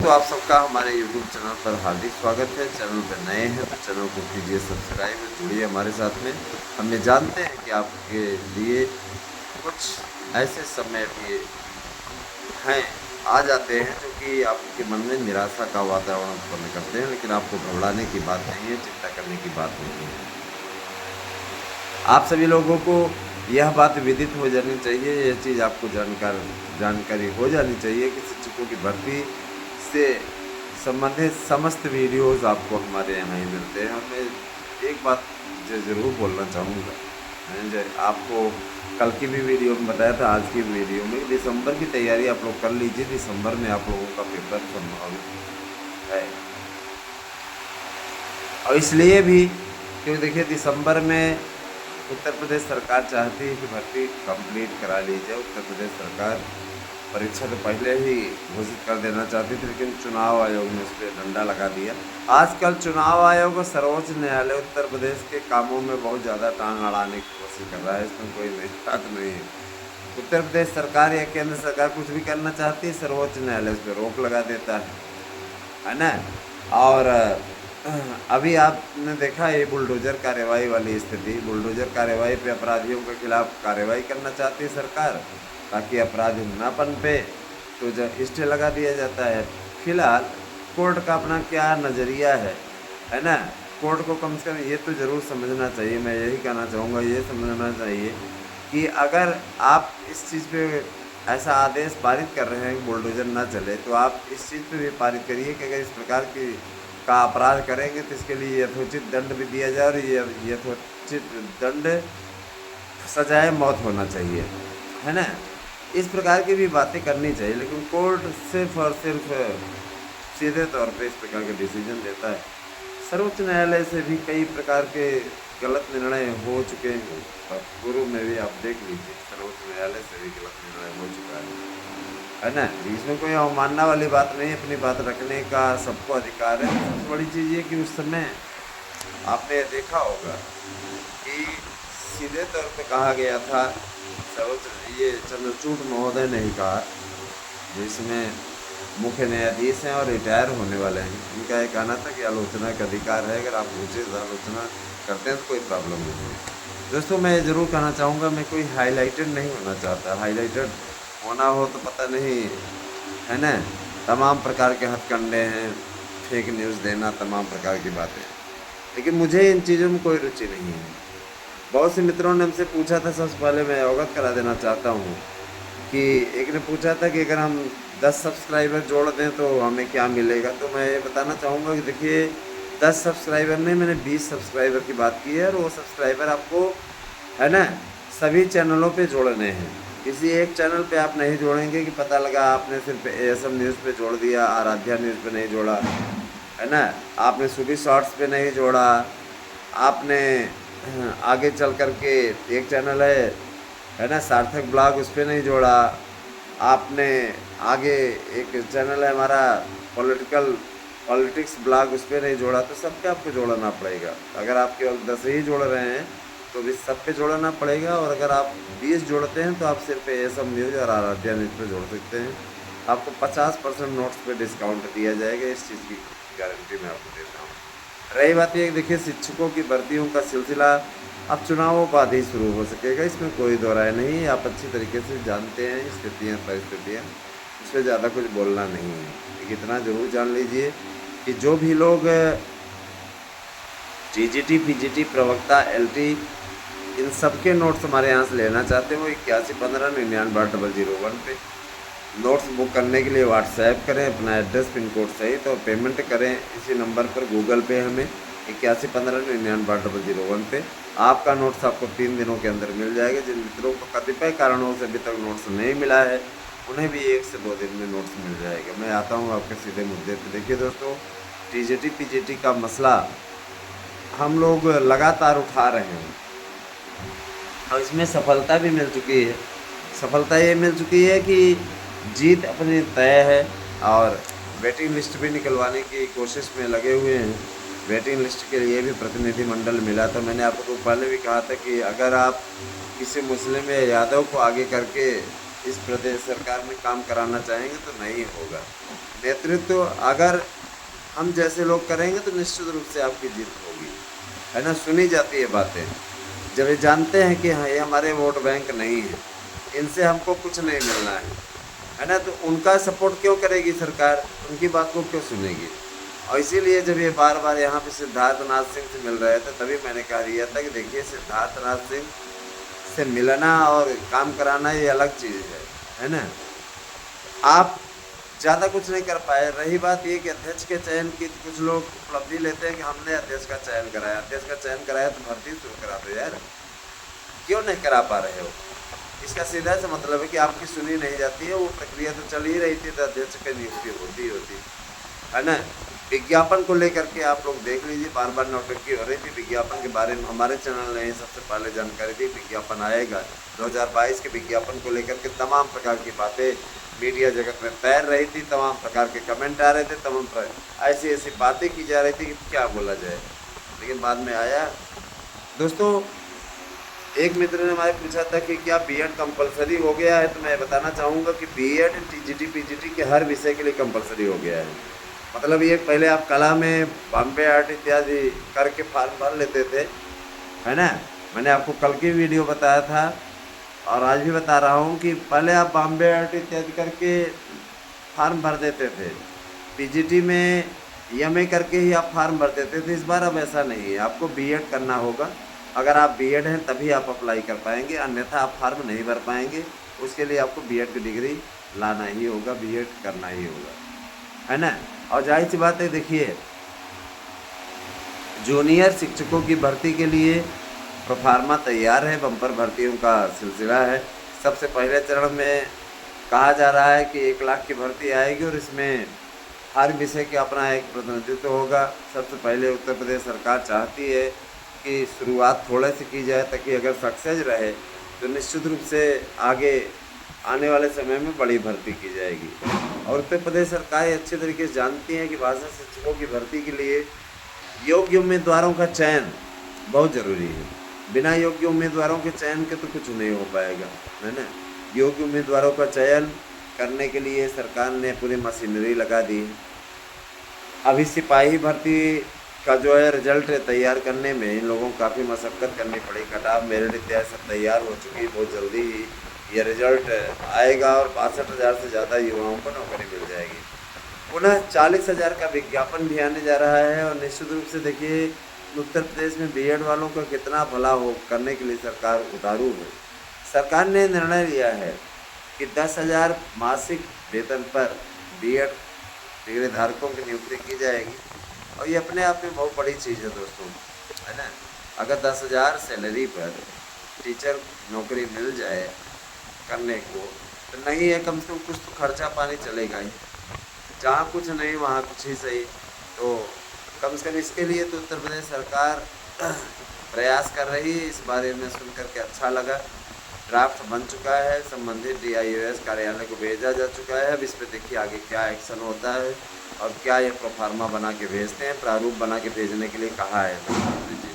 दोस्तों, आप सबका हमारे YouTube चैनल पर हार्दिक स्वागत है। चैनल पर नए हैं तो चैनल को कीजिए सब्सक्राइब, जुड़िए हमारे साथ में। हम ये जानते हैं कि आपके लिए कुछ ऐसे समय भी हैं आ जाते हैं जो कि आपके मन में निराशा का वातावरण उत्पन्न करते हैं, लेकिन आपको घबराने की बात नहीं है, चिंता करने की बात नहीं है। आप सभी लोगों को यह बात विदित हो जानी चाहिए, यह चीज़ आपको जानकारी हो जानी चाहिए कि शिक्षकों की भर्ती से संबंधित समस्त वीडियोस आपको हमारे यहाँ ही मिलते हैं। और मैं एक बात ज़रूर बोलना चाहूँगा, मैंने आपको कल की भी वीडियो में बताया था, आज की वीडियो में, दिसंबर की तैयारी आप लोग कर लीजिए। दिसंबर में आप लोगों का पेपर संभावित है, और इसलिए भी क्योंकि देखिए दिसंबर में उत्तर प्रदेश सरकार चाहती है कि भर्ती कंप्लीट करा ली जाए। उत्तर प्रदेश सरकार परीक्षा तो पहले ही घोषित कर देना चाहती थी, लेकिन चुनाव आयोग ने उस पर डंडा लगा दिया। आजकल चुनाव आयोग और सर्वोच्च न्यायालय उत्तर प्रदेश के कामों में बहुत ज़्यादा टांग अड़ाने की कोशिश कर रहा है। इसमें कोई नई बात नहीं है। उत्तर प्रदेश सरकार या केंद्र सरकार कुछ भी करना चाहती है, सर्वोच्च न्यायालय उस पर रोक लगा देता है ना। और अभी आपने देखा ये बुलडोजर कार्यवाही वाली स्थिति, बुलडोजर कार्यवाही पे अपराधियों के खिलाफ कार्रवाई करना चाहती है सरकार, ताकि अपराधी ना पनपे, तो जब स्टे लगा दिया जाता है। फिलहाल कोर्ट का अपना क्या नज़रिया है ना। कोर्ट को कम से कम ये तो ज़रूर समझना चाहिए, मैं यही कहना चाहूँगा, ये समझना चाहिए कि अगर आप इस चीज़ पे ऐसा आदेश पारित कर रहे हैं कि बुलडोजर ना चले, तो आप इस चीज़ पे भी पारित करिए कि अगर इस प्रकार की का अपराध करेंगे तो इसके लिए यथोचित दंड भी दिया जाए, और ये यथोचित दंड सजाए मौत होना चाहिए, है ना। इस प्रकार की भी बातें करनी चाहिए, लेकिन कोर्ट सिर्फ और सिर्फ सीधे तौर पे इस प्रकार के डिसीजन देता है। सर्वोच्च न्यायालय से भी कई प्रकार के गलत निर्णय हो चुके हैं, पूर्व में भी आप देख लीजिए, सर्वोच्च न्यायालय से भी गलत निर्णय हो चुका है ना। इसमें कोई अवमानना वाली बात नहीं है, अपनी बात रखने का सबको अधिकार है। सबसे बड़ी चीज़ ये कि उस समय आपने देखा होगा कि सीधे तौर पे कहा गया था, सर्वोच्च ये चंद्रचूड़ महोदय ने ही कहा, जिसमें मुख्य न्यायाधीश हैं और रिटायर होने वाले हैं, इनका ये कहना था कि आलोचना का अधिकार है, अगर आप उचित आलोचना करते हैं तो कोई प्रॉब्लम नहीं है। दोस्तों, मैं ज़रूर कहना चाहूँगा, मैं कोई हाईलाइटेड नहीं होना चाहता। हाईलाइटेड होना हो तो पता नहीं, है ना, तमाम प्रकार के हथकंडे हैं, फेक न्यूज़ देना, तमाम प्रकार की बातें, लेकिन मुझे इन चीज़ों में कोई रुचि नहीं है। बहुत से मित्रों ने हमसे पूछा था, सबसे पहले मैं अवगत करा देना चाहता हूँ कि एक ने पूछा था कि अगर हम 10 सब्सक्राइबर जोड़ दें तो हमें क्या मिलेगा। तो मैं ये बताना चाहूँगा कि देखिए 10 सब्सक्राइबर नहीं, मैंने 20 सब्सक्राइबर की बात की है, और वो सब्सक्राइबर आपको, है ना, सभी चैनलों पे जोड़ने हैं। किसी एक चैनल पे आप नहीं जोड़ेंगे कि पता लगा आपने सिर्फ ASM न्यूज़ पे जोड़ दिया, आराध्या न्यूज़ पे नहीं जोड़ा, है ना, आपने सुबह शॉर्ट्स पे नहीं जोड़ा, आपने आगे चल कर के एक चैनल है ना, सार्थक ब्लॉग, उस पर नहीं जोड़ा, आपने आगे एक चैनल है हमारा पॉलिटिक्स ब्लॉग, उस पर नहीं जोड़ा, तो सब पे आपको जोड़ना पड़ेगा। अगर आप केवल 10 ही जोड़ रहे हैं तो भी सब पे जोड़ना पड़ेगा, और अगर आप 20 जोड़ते हैं तो आप सिर्फ ASM न्यूज़ और आराध्या न्यूज़ पे जोड़ सकते हैं। आपको 50% नोट्स पे डिस्काउंट दिया जाएगा, इस चीज़ की गारंटी मैं आपको देता हूँ। रही बात ये, देखिए शिक्षकों की भर्तियों का सिलसिला अब चुनावों बाद ही शुरू हो सकेगा, इसमें कोई दो राय नहीं है। आप अच्छी तरीके से जानते हैं स्थितियाँ, परिस्थितियाँ, इसमें ज़्यादा कुछ बोलना नहीं है। लेकिन इतना ज़रूर जान लीजिए कि जो भी लोग TGT, PGT, प्रवक्ता, LT, इन सब के नोट्स हमारे यहाँ से लेना चाहते हैं, वो 8115998001 पे नोट्स बुक करने के लिए व्हाट्सएप करें, अपना एड्रेस, पिन कोड सहित, और पेमेंट करें इसी नंबर पर, गूगल पे हमें 8115998001 पे। आपका नोट्स आपको 3 दिनों के अंदर मिल जाएगा। जिन मित्रों को कतिपय कारणों से अभी तक नोट्स नहीं मिला है, उन्हें भी 1 से 2 दिन में नोट्स मिल जाएगा। मैं आता हूँ आपके सीधे मुद्दे पे। देखिए दोस्तों, TGT, PGT का मसला हम लोग लगातार उठा रहे हैं, और इसमें सफलता भी मिल चुकी है। सफलता ये मिल चुकी है कि जीत अपनी तय है, और वेटिंग लिस्ट भी निकलवाने की कोशिश में लगे हुए हैं। वेटिंग लिस्ट के लिए भी प्रतिनिधिमंडल मिला था। मैंने आपको पहले भी कहा था कि अगर आप किसी मुस्लिम या यादव को आगे करके इस प्रदेश सरकार में काम कराना चाहेंगे तो नहीं होगा। नेतृत्व अगर हम जैसे लोग करेंगे तो निश्चित रूप से आपकी जीत होगी, है ना। सुनी जाती है बातें, जब ये जानते हैं कि हाँ ये हमारे वोट बैंक नहीं है, इनसे हमको कुछ नहीं मिलना है ना, तो उनका सपोर्ट क्यों करेगी सरकार, उनकी बात को क्यों सुनेगी। और इसीलिए जब ये बार बार यहाँ पे सिद्धार्थनाथ सिंह से मिल रहे थे, तभी मैंने कह दिया था कि देखिए सिद्धार्थनाथ सिंह से मिलना और काम कराना ये अलग चीज़ है ना। आप ज़्यादा कुछ नहीं कर पाए। रही बात ये कि अध्यक्ष के चयन की कुछ लोग उपलब्धि लेते हैं कि हमने अध्यक्ष का चयन कराया, अध्यक्ष का चयन कराया तो भर्ती शुरू करा दो यार, क्यों नहीं करा पा रहे हो। इसका सीधा सा मतलब है कि आपकी सुनी नहीं जाती है। वो प्रक्रिया तो चल ही रही थी, तो अध्यक्ष की नियुक्ति होती है ना। विज्ञापन को लेकर के आप लोग देख लीजिए, बार बार नौटंकी हो रही थी। विज्ञापन के बारे में हमारे चैनल ने सबसे पहले जानकारी दी, विज्ञापन आएगा 2022 के विज्ञापन को लेकर के तमाम प्रकार की बातें मीडिया जगत में तैर रही थी, तमाम प्रकार के कमेंट आ रहे थे, तमाम ऐसी ऐसी बातें की जा रही थी कि क्या बोला जाए। लेकिन बाद में आया दोस्तों, एक मित्र ने हमारे पूछा था कि क्या बीएड कंपलसरी हो गया है, तो मैं बताना चाहूँगा कि बीएड टीजीटी पीजीटी के हर विषय के लिए कंपलसरी हो गया है। मतलब ये पहले आप कला में बॉम्बे आर्ट इत्यादि करके फॉर्म भर लेते थे, है ना। मैंने आपको कल की वीडियो बताया था और आज भी बता रहा हूँ कि पहले आप बॉम्बे आर्ट इत्यादि करके फार्म भर देते थे, पीजीटी में एमए करके ही आप फार्म भर देते थे। इस बार अब ऐसा नहीं है, आपको बीएड करना होगा। अगर आप बीएड हैं तभी आप अप्लाई कर पाएंगे, अन्यथा आप फार्म नहीं भर पाएंगे। उसके लिए आपको बीएड की डिग्री लाना ही होगा, बीएड करना ही होगा, है ना। और जाहिर सी बात है, देखिए जूनियर शिक्षकों की भर्ती के लिए प्रोफार्मा तैयार है, बम्पर भर्तियों का सिलसिला है। सबसे पहले चरण में कहा जा रहा है कि 1 लाख की भर्ती आएगी और इसमें हर विषय के अपना एक प्रतिनिधित्व होगा। सबसे पहले उत्तर प्रदेश सरकार चाहती है कि शुरुआत थोड़े से की जाए, ताकि अगर सक्सेस रहे तो निश्चित रूप से आगे आने वाले समय में बड़ी भर्ती की जाएगी। और उत्तर प्रदेश सरकार अच्छे तरीके से जानती है कि भाषा शिक्षकों की भर्ती के लिए योग्य उम्मीदवारों का चयन बहुत ज़रूरी है। बिना योग्य उम्मीदवारों के चयन के तो कुछ नहीं हो पाएगा, है ना। योग्य उम्मीदवारों का चयन करने के लिए सरकार ने पूरी मशीनरी लगा दी है। अभी सिपाही भर्ती का जो है रिजल्ट तैयार करने में इन लोगों को काफ़ी मशक्क़त करनी पड़ी। कटाव मेरिट इत्यादि सब तैयार हो चुकी है, बहुत जल्दी ही ये रिजल्ट आएगा और 62,000 से ज़्यादा युवाओं को नौकरी मिल जाएगी। पुनः 40,000 का विज्ञापन भी आने जा रहा है। और निश्चित रूप से देखिए उत्तर प्रदेश में बीएड वालों का कितना भला हो करने के लिए सरकार उतारू है। सरकार ने निर्णय लिया है कि 10,000 मासिक वेतन पर बीएड डिग्री धारकों की नियुक्ति की जाएगी। और ये अपने आप में बहुत बड़ी चीज़ है दोस्तों, है ना। अगर 10,000 सैलरी पर टीचर नौकरी मिल जाए करने को, तो नहीं है कम से कम कुछ तो खर्चा पानी चलेगा ही। जहाँ कुछ नहीं वहाँ कुछ ही सही। तो कम से कम इसके लिए तो उत्तर प्रदेश सरकार प्रयास कर रही है। इस बारे में सुन करके अच्छा लगा। ड्राफ्ट बन चुका है, संबंधित डीआईओएस कार्यालय को भेजा जा चुका है। अब इस पर देखिए आगे क्या एक्शन होता है और क्या ये प्रोफार्मा बना के भेजते हैं। प्रारूप बना के भेजने के लिए कहा है मुख्यमंत्री जी,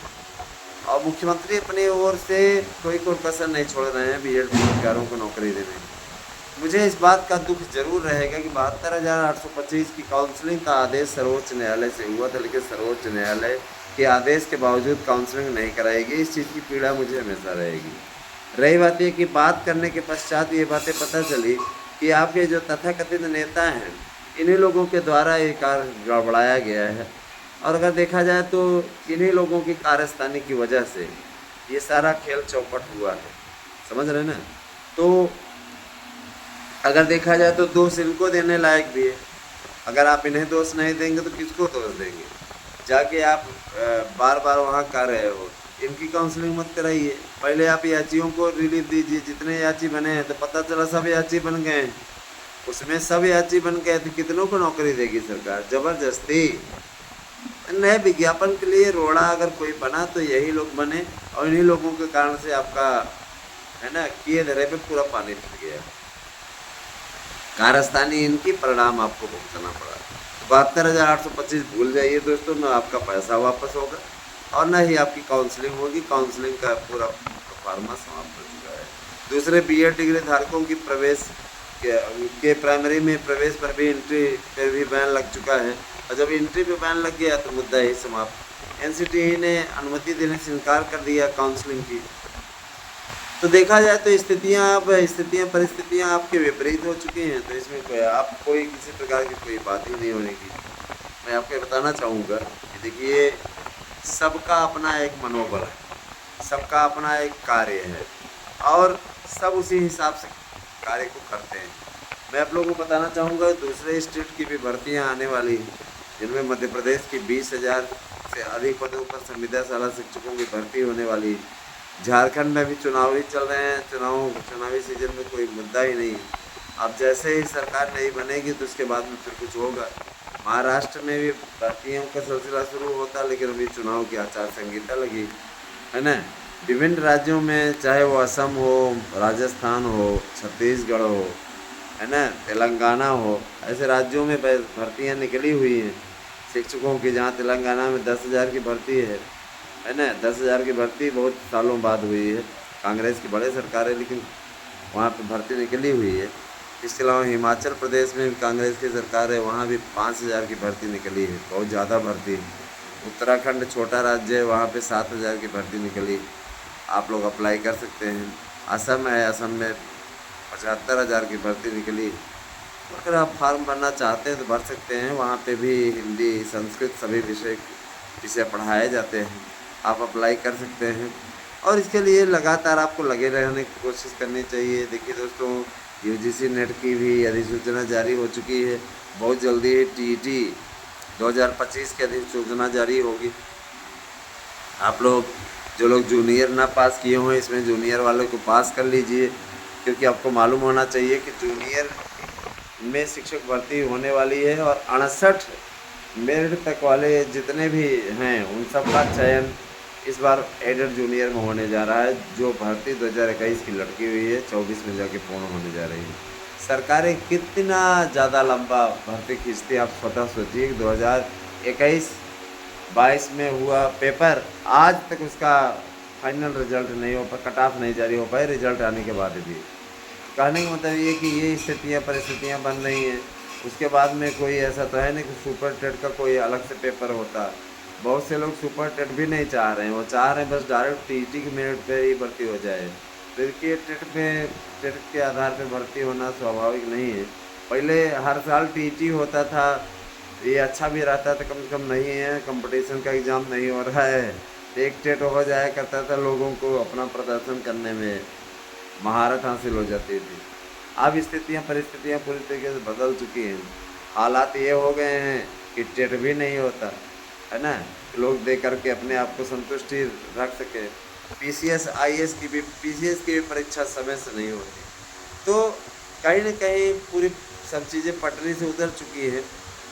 और मुख्यमंत्री अपनी ओर से कोई कसर नहीं छोड़ रहे हैं बीएड बेरोजगारों को नौकरी देने में। मुझे इस बात का दुख जरूर रहेगा कि 72,825 की काउंसलिंग का आदेश सर्वोच्च न्यायालय से हुआ था, लेकिन सर्वोच्च न्यायालय के आदेश के बावजूद काउंसलिंग नहीं कराएगी। इस चीज़ की पीड़ा मुझे हमेशा रहेगी। रही बात ये कि बात करने के पश्चात ये बातें पता चली कि आपके जो तथाकथित नेता हैं, इन्हीं लोगों के द्वारा ये कार्य गड़बड़ाया गया है। और अगर देखा जाए तो इन्हीं लोगों की कारस्तानी की वजह से ये सारा खेल चौपट हुआ है, समझ रहे ना। तो अगर देखा जाए तो दोष इनको देने लायक भी है। अगर आप इन्हें दोष नहीं देंगे तो किसको दोष देंगे। जाके आप बार बार वहाँ कर रहे हो, इनकी काउंसलिंग मत कराइए। पहले आप याचियों को रिलीफ दीजिए। जितने याची बने हैं तो पता चला सब याची बन गए हैं, उसमें सब याची बन गए तो कितनों को नौकरी देगी सरकार। ज़बरदस्ती नए विज्ञापन के लिए रोड़ा अगर कोई बना तो यही लोग बने, और इन्हीं लोगों के कारण से आपका, है ना, किए धरे पे पूरा पानी फिर गया। कारस्तानी इनकी परिणाम आपको भुगतना पड़ा। 72,825 भूल जाइए दोस्तों, ना आपका पैसा वापस होगा और ना ही आपकी काउंसलिंग होगी। काउंसलिंग का पूरा फॉर्मा समाप्त हो चुका है। दूसरे बीएड डिग्री धारकों की प्रवेश के प्राइमरी में प्रवेश पर भी एंट्री पर भी बैन लग चुका है, और जब एंट्री पे बैन लग गया तो मुद्दा ही समाप्त। एनसीटीई ने अनुमति देने से इनकार कर दिया काउंसलिंग की। तो देखा जाए तो परिस्थितियाँ आपके विपरीत हो चुकी हैं, तो इसमें कोई किसी प्रकार की कोई बात ही नहीं होने की। मैं आपको बताना चाहूँगा कि देखिए, सबका अपना एक मनोबल है, सबका अपना एक कार्य है, और सब उसी हिसाब से कार्य को करते हैं। मैं आप लोगों को बताना चाहूँगा, दूसरे स्टेट की भी भर्तियाँ आने वाली हैं, जिनमें मध्य प्रदेश की 20,000 से अधिक पदों पर संविदा शाला शिक्षकों की भर्ती होने वाली है। झारखंड में भी चुनाव ही चल रहे हैं, चुनावी सीजन में कोई मुद्दा ही नहीं है। अब जैसे ही सरकार नहीं बनेगी तो उसके बाद में फिर कुछ होगा। महाराष्ट्र में भी भर्तियों का सिलसिला शुरू होता, लेकिन अभी चुनाव की आचार संहिता लगी है ना। विभिन्न राज्यों में, चाहे वो असम हो, राजस्थान हो, छत्तीसगढ़ हो, है ना, तेलंगाना हो, ऐसे राज्यों में भर्तियाँ निकली हुई हैं शिक्षकों की। जहाँ तेलंगाना में 10,000 की भर्ती है ना। 10,000 की भर्ती बहुत सालों बाद हुई है, कांग्रेस की बड़े सरकार है, लेकिन वहाँ पे भर्ती निकली हुई है। इसके अलावा हिमाचल प्रदेश में भी कांग्रेस की सरकार है, वहाँ भी 5,000 की भर्ती निकली है, बहुत ज़्यादा भर्ती है। उत्तराखंड छोटा राज्य है, वहाँ पे 7,000 की भर्ती निकली, आप लोग अप्लाई कर सकते हैं। असम है, असम में 75,000 की भर्ती निकली। अगर आप फॉर्म भरना चाहते हैं तो भर सकते हैं, वहाँ पे भी हिंदी, संस्कृत सभी विषय पढ़ाए जाते हैं, आप अप्लाई कर सकते हैं। और इसके लिए लगातार आपको लगे रहने की कोशिश करनी चाहिए। देखिए दोस्तों, यूजीसी नेट की भी अधिसूचना जारी हो चुकी है, बहुत जल्दी ही टीईटी 2025 की अधिसूचना जारी होगी। आप लोग जो लोग जूनियर ना पास किए हों, इसमें जूनियर वालों को पास कर लीजिए, क्योंकि आपको मालूम होना चाहिए कि जूनियर में शिक्षक भर्ती होने वाली है, और 68 मेरिट तक वाले जितने भी हैं उन सब का चयन इस बार एडेड जूनियर में होने जा रहा है। जो भर्ती 2021 की लटकी हुई है, 24 में जाके पूर्ण होने जा रही है। सरकारें कितना ज़्यादा लंबा भर्ती खींचती है, आप स्वतः सोचिए। 2021-22 में हुआ पेपर, आज तक उसका फाइनल रिजल्ट नहीं हो पाया, कट ऑफ नहीं जारी हो पाए रिजल्ट आने के बाद भी। कहने का मतलब ये कि ये परिस्थितियाँ बन रही हैं। उसके बाद में कोई ऐसा तो है नहीं कि सुपर टेट का कोई अलग से पेपर होता। बहुत से लोग सुपर टेट भी नहीं चाह रहे हैं, वो चाह रहे हैं बस डायरेक्ट टीईटी के मेरिट पे ही भर्ती हो जाए। देखिए, टेट के आधार पे भर्ती होना स्वाभाविक नहीं है। पहले हर साल टीईटी होता था, ये अच्छा भी रहता था, कम से कम नहीं है, कंपटीशन का एग्ज़ाम नहीं हो रहा है, एक टेट हो जाया करता था, लोगों को अपना प्रदर्शन करने में महारत हासिल हो जाती थी। अब परिस्थितियाँ पूरी तरीके से बदल चुकी हैं। हालात ये हो गए हैं कि टेट भी नहीं होता, है ना, लोग दे करके अपने आप को संतुष्टि रख सके। पीसीएस की भी परीक्षा समय से नहीं होती। तो कहीं न कहीं पूरी सब चीज़ें पटरी से उतर चुकी है।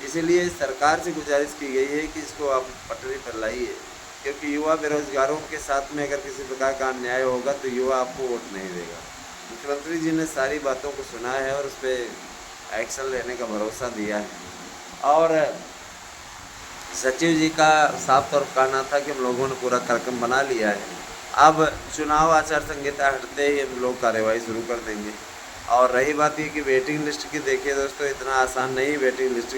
इसीलिए सरकार से गुजारिश की गई है कि इसको आप पटरी पर लाइए, क्योंकि युवा बेरोजगारों के साथ में अगर किसी प्रकार का अन्याय होगा तो युवा आपको वोट नहीं देगा। मुख्यमंत्री जी ने सारी बातों को सुना है और उस पर एक्शन लेने का भरोसा दिया है। और सचिव जी का साफ तौर पर कहना था कि हम लोगों ने पूरा कार्यक्रम बना लिया है, अब चुनाव आचार संहिता हटते ही हम लोग कार्रवाई शुरू कर देंगे। और रही बात ये कि वेटिंग लिस्ट की, देखिए दोस्तों, इतना आसान नहीं वेटिंग लिस्ट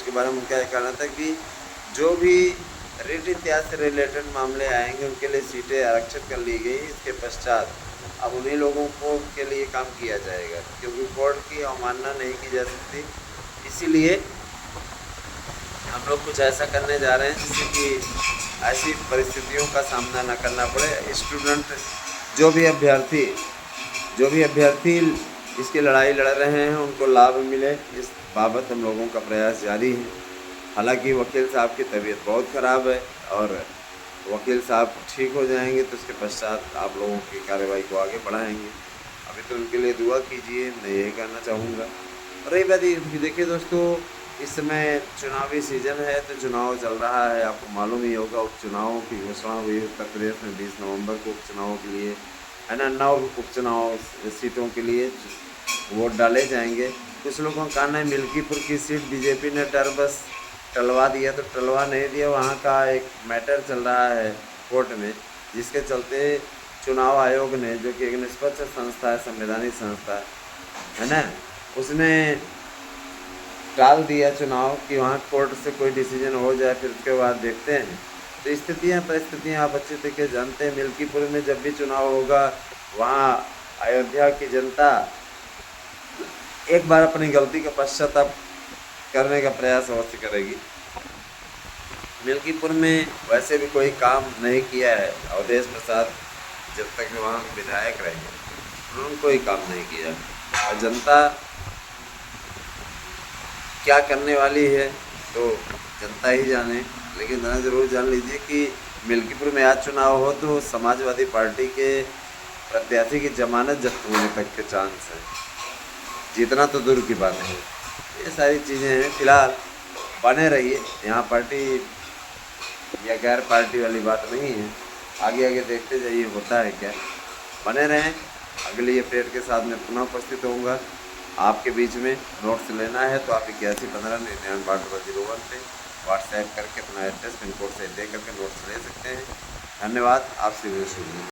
के बारे में उनका कहना था कि जो भी रीट इतिहास से रिलेटेड मामले आएंगे उनके लिए सीटें आरक्षित कर ली गई। इसके पश्चात अब उन्हीं लोगों को के लिए काम किया जाएगा, क्योंकि कोर्ट की अवमानना नहीं की जा सकती। इसीलिए हम लोग कुछ ऐसा करने जा रहे हैं जिससे कि ऐसी परिस्थितियों का सामना न करना पड़े। स्टूडेंट जो भी अभ्यर्थी इसकी लड़ाई लड़ रहे हैं उनको लाभ मिले, इस बाबत हम लोगों का प्रयास जारी है। हालांकि वकील साहब की तबीयत बहुत ख़राब है, और वकील साहब ठीक हो जाएंगे तो उसके पश्चात आप लोगों की कार्रवाई को आगे बढ़ाएंगे। अभी तो उनके लिए दुआ कीजिए, मैं यही कहना चाहूँगा। और रही बात ये, देखिए दोस्तों, इस समय चुनावी सीजन है, तो चुनाव चल रहा है, आपको मालूम ही होगा। उपचुनावों की घोषणा हुई उत्तर प्रदेश में 20 नवंबर को उपचुनावों के लिए, है ना, 9 उपचुनाव सीटों के लिए वोट डाले जाएंगे। कुछ लोगों का कहना है मिल्कीपुर की सीट बीजेपी ने बस टलवा दिया, तो टलवा नहीं दिया, वहाँ का एक मैटर चल रहा है कोर्ट में, जिसके चलते चुनाव आयोग ने, जो कि एक निष्पक्ष संस्था है, संवैधानिक संस्था है ना, उसने टाल दिया चुनाव कि वहाँ कोर्ट से कोई डिसीजन हो जाए, फिर उसके बाद देखते हैं। तो स्थितियाँ परिस्थितियाँ आप अच्छे तरीके से जानते हैं। मिल्कीपुर में जब भी चुनाव होगा, वहाँ अयोध्या की जनता एक बार अपनी गलती का पश्चाताप करने का प्रयास अवश्य करेगी। मिल्कीपुर में वैसे भी कोई काम नहीं किया है अवधेश प्रसाद, जब तक वहाँ विधायक रहे उन्होंने कोई काम नहीं किया, और जनता क्या करने वाली है तो जनता ही जाने। लेकिन इतना ज़रूर जान लीजिए कि मिल्कीपुर में आज चुनाव हो तो समाजवादी पार्टी के प्रत्याशी की जमानत जब्त होने तक के चांस है, जीतना तो दूर की बात है। ये सारी चीज़ें हैं। फिलहाल बने रहिए, यहाँ पार्टी या गैर पार्टी वाली बात नहीं है। आगे आगे देखते जाइए होता है क्या। बने रहें, अगली अपडेट के साथ मैं पुनः उपस्थित होऊंगा आपके बीच में। नोट्स लेना है तो आप 8115996201 पे व्हाट्सएप करके अपना एड्रेस पिन कोड से दे करके नोट्स ले सकते हैं। धन्यवाद, आपसे शुरू।